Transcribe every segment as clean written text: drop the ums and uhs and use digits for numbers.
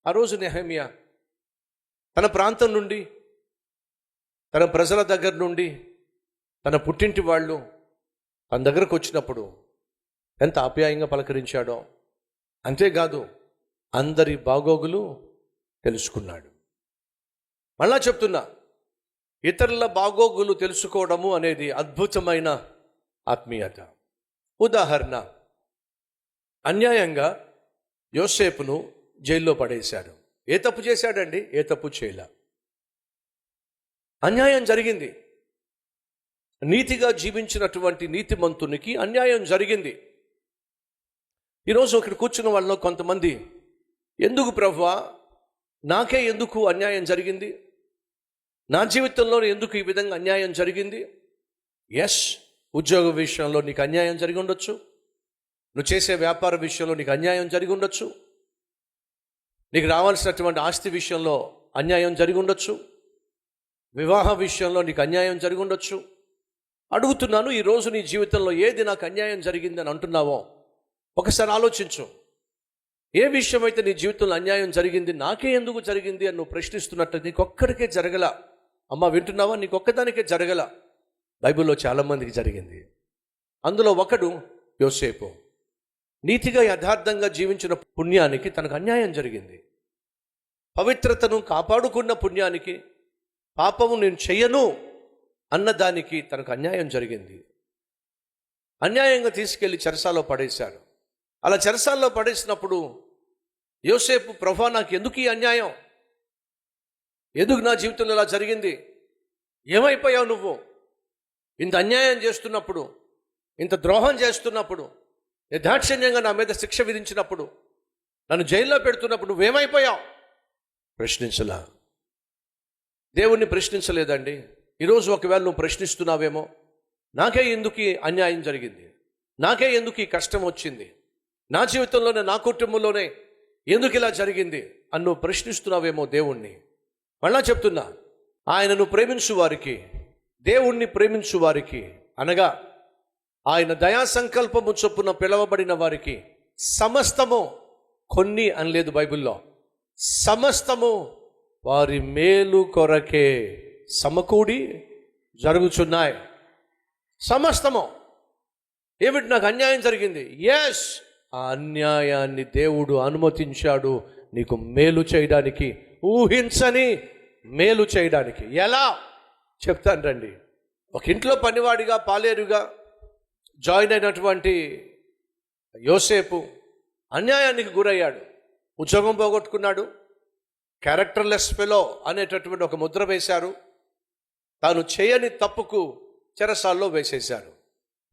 ఆ రోజు నెహెమ్యా తన ప్రాంతం నుండి, తన ప్రజల దగ్గర నుండి, తన పుట్టింటి వాళ్ళు తన దగ్గరకు వచ్చినప్పుడు ఎంత ఆప్యాయంగా పలకరించాడో. అంతేకాదు అందరి బాగోగులు తెలుసుకున్నాడు. మళ్ళా చెప్తున్నా, ఇతరుల బాగోగులు తెలుసుకోవడము అనేది అద్భుతమైన ఆత్మీయత. ఉదాహరణ, అన్యాయంగా యోసేపును జైల్లో పడేశాడు. ఏ తప్పు చేశాడండి? ఏ తప్పు చేయలే. అన్యాయం జరిగింది. నీతిగా జీవించినటువంటి నీతిమంతునికి అన్యాయం జరిగింది. ఈరోజు ఇక్కడ కూర్చున్న వాళ్ళలో కొంతమంది, ఎందుకు ప్రభువా నాకే ఎందుకు అన్యాయం జరిగింది, నా జీవితంలో ఎందుకు ఈ విధంగా అన్యాయం జరిగింది? ఎస్, ఉద్యోగ విషయంలో నీకు అన్యాయం జరిగి ఉండొచ్చు. నువ్వు చేసే వ్యాపార విషయంలో నీకు అన్యాయం జరిగి ఉండొచ్చు. నీకు రావాల్సినటువంటి ఆస్తి విషయంలో అన్యాయం జరిగి ఉండొచ్చు. వివాహ విషయంలో నీకు అన్యాయం జరిగి ఉండొచ్చు. అడుగుతున్నాను, ఈరోజు నీ జీవితంలో ఏది నాకు అన్యాయం జరిగిందని అంటున్నావో ఒకసారి ఆలోచించు. ఏ విషయం అయితే నీ జీవితంలో అన్యాయం జరిగింది, నాకే ఎందుకు జరిగింది అని నువ్వు ప్రశ్నిస్తున్నట్టు నీకొక్కడికే జరగల. అమ్మ వింటున్నావా? నీకొక్కదానికే జరగల. బైబిల్లో చాలామందికి జరిగింది. అందులో ఒకడు యోసేపు. నీతిగా యథార్థంగా జీవించిన పుణ్యానికి తనకు అన్యాయం జరిగింది. పవిత్రతను కాపాడుకున్న పుణ్యానికి, పాపము నేను చెయ్యను అన్నదానికి తనకు అన్యాయం జరిగింది. అన్యాయంగా తీసుకెళ్లి చెరసాలో పడేశాడు. అలా చెరసాల్లో పడేసినప్పుడు యోసేపు, ప్రభువా నాకు ఎందుకు ఈ అన్యాయం, ఎందుకు నా జీవితంలో ఇలా జరిగింది, ఏమైపోయావు నువ్వు? ఇంత అన్యాయం చేస్తున్నప్పుడు, ఇంత ద్రోహం చేస్తున్నప్పుడు, నిర్దాక్షిణ్యంగా నా మీద శిక్ష విధించినప్పుడు, నన్ను జైల్లో పెడుతున్నప్పుడు నువ్వేమైపోయావు? ప్రశ్నించలా. దేవుణ్ణి ప్రశ్నించలేదండి. ఈరోజు ఒకవేళ నువ్వు ప్రశ్నిస్తున్నావేమో, నాకే ఎందుకు ఈ అన్యాయం జరిగింది, నాకే ఎందుకు ఈ కష్టం వచ్చింది, నా జీవితంలోనే, నా కుటుంబంలోనే ఎందుకు ఇలా జరిగింది అని నువ్వు ప్రశ్నిస్తున్నావేమో దేవుణ్ణి. మళ్ళా చెప్తున్నా, ఆయనను ప్రేమించు వారికి, దేవుణ్ణి ప్రేమించు వారికి, అనగా ఆయన దయా సంకల్పము చొప్పున పిలవబడిన వారికి సమస్తము, కొన్ని అనలేదు బైబిల్లో, సమస్తము వారి మేలు కొరకే సమకూడి జరుగుచున్నాయి. సమస్తము. ఏమిటి? నాకు అన్యాయం జరిగింది. ఎస్, ఆ అన్యాయాన్ని దేవుడు అనుమతించాడు నీకు మేలు చేయడానికి, ఊహించని మేలు చేయడానికి. ఎలా చెప్తాను రండి. ఒక ఇంట్లో పనివాడిగా, పాలేరుగా జాయిన్ అయినటువంటి యోసేపు అన్యాయానికి గురయ్యాడు. ఉద్యోగం పోగొట్టుకున్నాడు. క్యారెక్టర్లెస్ ఫెలో అనేటటువంటి ఒక ముద్ర వేశారు. తాను చేయని తప్పుకు చెరసాల్లో వేసేశారు.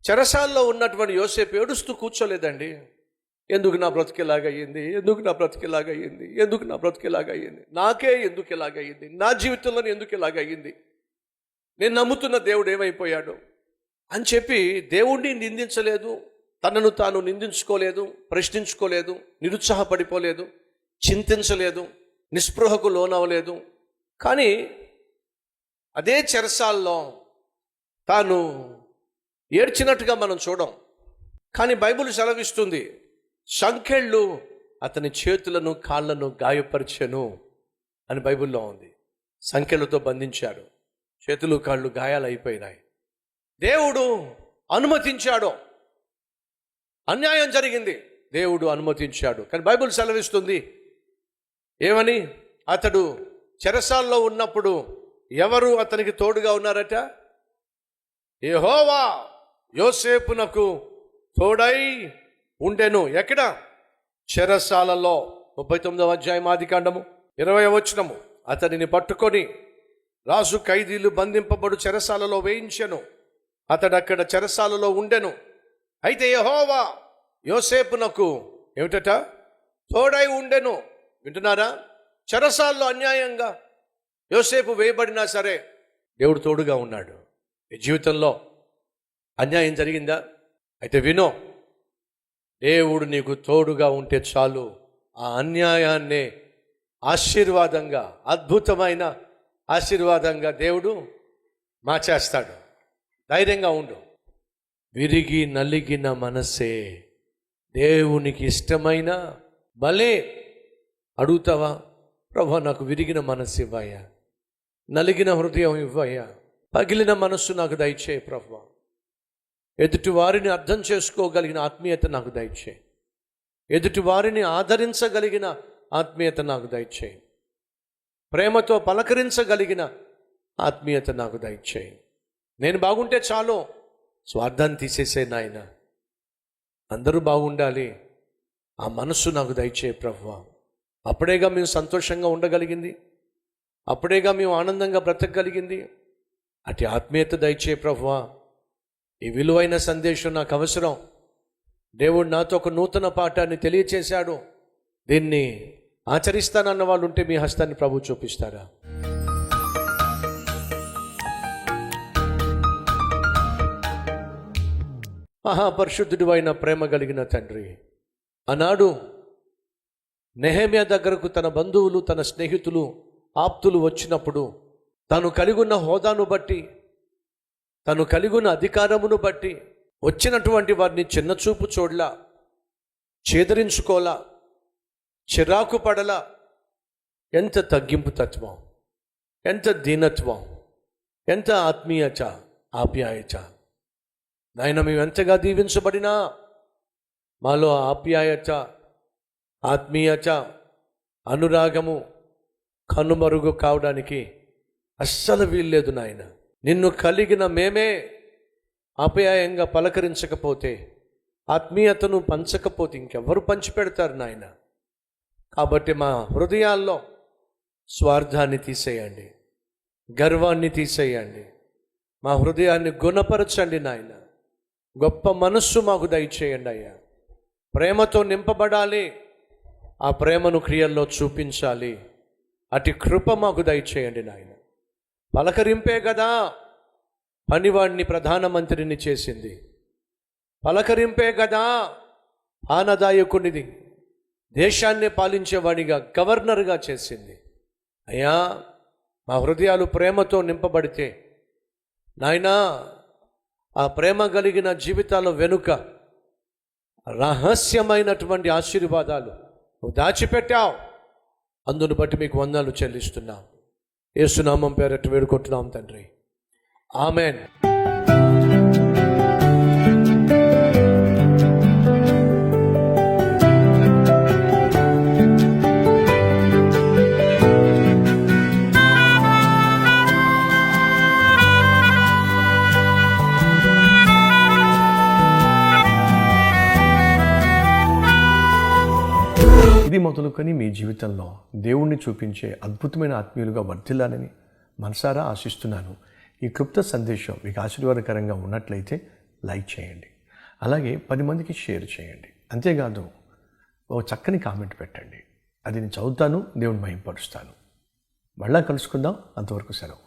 చెరసాల్లో ఉన్నటువంటి యోసేపు ఏడుస్తూ కూర్చోలేదండి. ఎందుకు నా బ్రతికేలాగయ్యింది, ఎందుకు నా బ్రతికేలాగయ్యింది, ఎందుకు నా బ్రతికేలాగయ్యింది, నాకే ఎందుకు ఇలాగయ్యింది, నా జీవితంలో ఎందుకు ఇలాగయ్యింది, నేను నమ్ముతున్న దేవుడు ఏమైపోయాడు అని చెప్పి దేవుణ్ణి నిందించలేదు, తనను తాను నిందించుకోలేదు, ప్రశ్నించుకోలేదు, నిరుత్సాహపడిపోలేదు, చింతించలేదు, నిస్పృహకు లోనవలేదు. కానీ అదే చెరసాల్లో తాను ఏడ్చినట్టుగా మనం చూడం. కానీ బైబిల్ సెలవిస్తుంది, సంకెళ్ళు అతని చేతులను కాళ్ళను గాయపరిచెను అని బైబిల్లో ఉంది. సంకెళ్ళతో బంధించాడు, చేతులు కాళ్ళు గాయాలైపోయినాయి. దేవుడు అనుమతించాడు. అన్యాయం జరిగింది, దేవుడు అనుమతించాడు. కానీ బైబిల్ సెలవిస్తుంది ఏమని? అతడు చెరసాల్లో ఉన్నప్పుడు ఎవరు అతనికి తోడుగా ఉన్నారట? యెహోవా యోసేపునకు తోడై ఉండెను. ఎక్కడ? చెరసాలలో. 39వ అధ్యాయం ఆదికాండము 20వ వచనము. అతనిని పట్టుకొని రాజు ఖైదీలు బంధింపబడు చెరసాలలో వేయించెను. అతడు అక్కడ చెరసాలలో ఉండెను. అయితే యెహోవా యోసేపునకు ఏమిటట? తోడై ఉండెను. వింటున్నారా? చెరసాల్లో అన్యాయంగా యోసేపు వేయబడినా సరే దేవుడు తోడుగా ఉన్నాడు. ఈ జీవితంలో అన్యాయం జరిగిందా? అయితే వినో, దేవుడు నీకు తోడుగా ఉంటే చాలు, ఆ అన్యాయాన్నే ఆశీర్వాదంగా, అద్భుతమైన ఆశీర్వాదంగా దేవుడు మార్చేస్తాడు. ధైర్యంగా ఉండు. విరిగి నలిగిన మనసే దేవునికి ఇష్టమైన బలే. అడుగుతావా? ప్రభువా, నాకు విరిగిన మనస్సు ఇవ్వయ్యా, నలిగిన హృదయం ఇవ్వయ్యా, పగిలిన మనస్సు నాకు దయచేయి ప్రభువా, ఎదుటి వారిని అర్థం చేసుకోగలిగిన ఆత్మీయత నాకు దయచేయి, ఎదుటి వారిని ఆదరించగలిగిన ఆత్మీయత నాకు దయచేయి, ప్రేమతో పలకరించగలిగిన ఆత్మీయత నాకు దయచేయి. నేను బాగుంటే చాలు, స్వార్థాన్ని తీసేసే నాయన, అందరూ బాగుండాలి, ఆ మనస్సు నాకు దయచేయి ప్రభువా. అప్పుడేగా మేము సంతోషంగా ఉండగలిగింది, అప్పుడేగా మేము ఆనందంగా బ్రతకగలిగింది. అటు ఆత్మీయత దయచేయి ప్రభువా. ఈ విలువైన సందేశం నాకు అవసరం. దేవుడు నాతో ఒక నూతన పాఠాన్ని తెలియచేశాడు, దీన్ని ఆచరిస్తానన్న వాళ్ళు ఉంటే మీ హస్తాన్ని ప్రభు చూపిస్తారా? మహాపరిశుద్ధుడు అయిన ప్రేమ కలిగిన తండ్రి, ఆనాడు నెహెమ్యా దగ్గరకు తన బంధువులు, తన స్నేహితులు, ఆప్తులు వచ్చినప్పుడు తను కలిగున్న హోదాను బట్టి, తను కలిగున్న అధికారమును బట్టి వచ్చినటువంటి వారిని చిన్నచూపు చూడలా, చేదరించుకోలా, చిరాకు పడలా. ఎంత తగ్గింపు తత్వం, ఎంత దీనత్వం, ఎంత ఆత్మీయత, ఆప్యాయత. నాయన, మేము ఎంతగా దీవించబడినా మాలో ఆప్యాయత, ఆత్మీయత, అనురాగము కనుమరుగు కావడానికి అస్సలు వీల్లేదు నాయన. నిన్ను కలిగిన మేమే ఆప్యాయంగా పలకరించకపోతే, ఆత్మీయతను పంచకపోతే ఇంకెవరు పంచిపెడతారు నాయన. కాబట్టి మా హృదయాల్లో స్వార్థాన్ని తీసేయండి, గర్వాన్ని తీసేయండి, మా హృదయాన్ని గుణపరచండి నాయన. గొప్ప మనస్సు మాకు దయచేయండి అయ్యా. ప్రేమతో నింపబడాలి, ఆ ప్రేమను క్రియల్లో చూపించాలి. అటు కృప మాకు దయచేయండి నాయన. పలకరింపే కదా పనివాడిని ప్రధానమంత్రిని చేసింది, పలకరింపే కదా ఆనదాయకునిది దేశాన్ని పాలించేవాడిగా, గవర్నర్గా చేసింది. అయ్యా, మా హృదయాలు ప్రేమతో నింపబడితే నాయనా, ఆ ప్రేమ కలిగిన జీవితాల వెనుక రహస్యమైనటువంటి ఆశీర్వాదాలు నువ్వు దాచిపెట్టావు. అందును బట్టి మీకు వందనాలు చెల్లిస్తున్నాం. యేసునామం పేరట వేడుకుంటున్నాం తండ్రి, ఆమెన్. ఇది మొదలుకొని మీ జీవితంలో దేవుణ్ణి చూపించే అద్భుతమైన ఆత్మీయులుగా వర్ధిల్లాలని మనసారా ఆశిస్తున్నాను. ఈ క్లుప్త సందేశం మీకు ఆశీర్వాదకరంగా ఉన్నట్లయితే లైక్ చేయండి, అలాగే 10 మందికి షేర్ చేయండి. అంతేకాదు ఓ చక్కని కామెంట్ పెట్టండి, అది నేను చదువుతాను, దేవుని మహిమపరుస్తాను. మళ్ళా కలుసుకుందాం. అంతవరకు సెలవు.